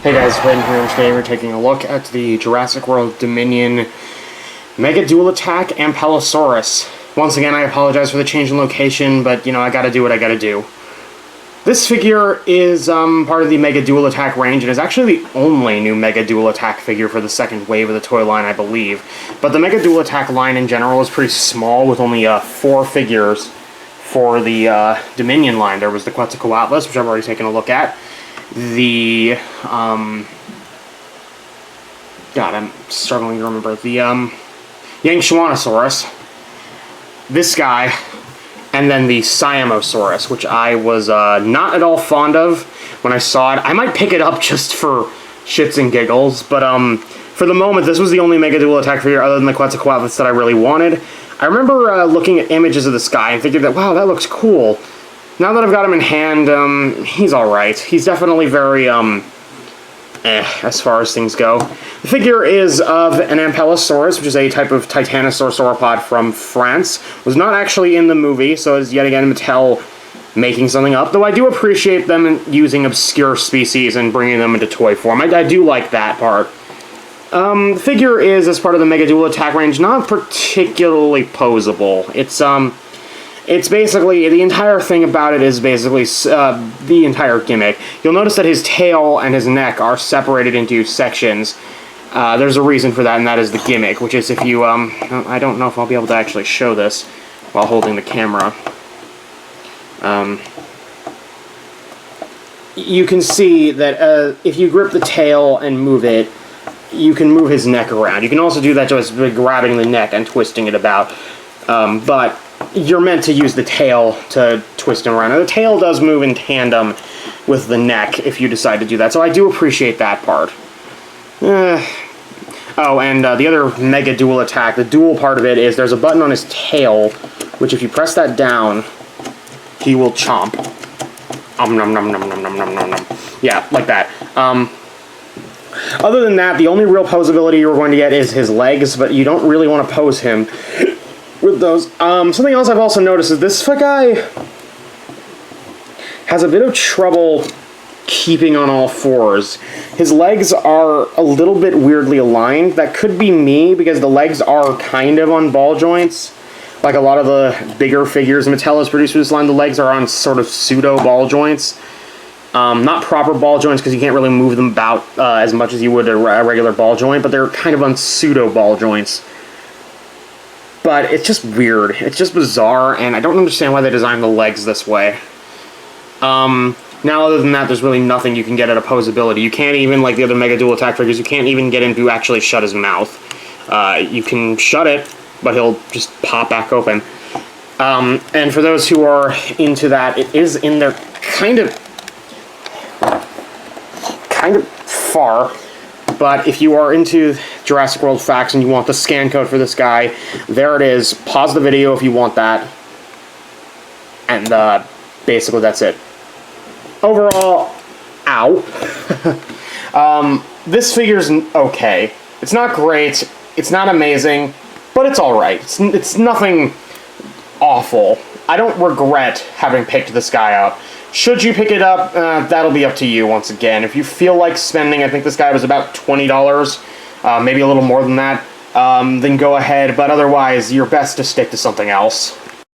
Hey guys, Brandon here, and today we're taking a look at the Jurassic World Dominion Mega Dual Attack Ampelosaurus. Once again, I apologize for the change in location, but, I gotta do what I gotta do. This figure is part of the Mega Dual Attack range, and is actually the only new Mega Dual Attack figure for the second wave of the toy line, I believe. But the Mega Dual Attack line in general is pretty small, with only 4 figures for the Dominion line. There was the Quetzalcoatlus, which I've already taken a look at. The, God, I'm struggling to remember. The, Yangchuanosaurus. This guy. And then the Siamosaurus, which I was, not at all fond of when I saw it. I might pick it up just for shits and giggles, but, for the moment, this was the only Mega Dual Attack figure other than the Quetzalcoatlus that I really wanted. I remember, looking at images of this guy and thinking that, wow, that looks cool. Now that I've got him in hand, he's alright. He's definitely very, as far as things go. The figure is of an Ampelosaurus, which is a type of Titanosaur sauropod from France. Was not actually in the movie, so is yet again Mattel making something up, though I do appreciate them using obscure species and bringing them into toy form. I do like that part. The figure is, as part of the Mega Dual Attack range, not particularly posable. It's basically, the entire thing about it is basically the entire gimmick. You'll notice that his tail and his neck are separated into sections. There's a reason for that, and that is the gimmick, which is if you, I don't know if I'll be able to actually show this while holding the camera. You can see that if you grip the tail and move it, you can move his neck around. You can also do that just by grabbing the neck and twisting it about, but you're meant to use the tail to twist him around. And the tail does move in tandem with the neck if you decide to do that, so I do appreciate that part. Oh, and the other Mega Dual Attack, the dual part of it is there's a button on his tail, which if you press that down, he will chomp. Nom nom nom nom nom nom nom nom. Yeah, like that. Other than that, the only real posability you're going to get is his legs, but you don't really want to pose him with those. Something else I've also noticed is this guy has a bit of trouble keeping on all fours. His legs are a little bit weirdly aligned. That could be me, because the legs are kind of on ball joints. Like a lot of the bigger figures Mattel has produced for this line, the legs are on sort of pseudo ball joints. Not proper ball joints, because you can't really move them about as much as you would a regular ball joint, but they're kind of on pseudo ball joints. But it's just weird. It's just bizarre, and I don't understand why they designed the legs this way. Now, other than that, there's really nothing you can get out of posability. You can't even, like the other Mega Dual Attack figures, you can't even get him to actually shut his mouth. You can shut it, but he'll just pop back open. And for those who are into that, it is in there kind of far. But if you are into Jurassic World facts and you want the scan code for this guy, there it is. Pause the video if you want that. And basically that's it. Overall, ow. This figure's okay. It's not great. It's not amazing, but it's alright. It's nothing awful. I don't regret having picked this guy up. Should you pick it up, that'll be up to you once again. If you feel like spending, I think this guy was about $20, maybe a little more than that, then go ahead, but otherwise, you're best to stick to something else.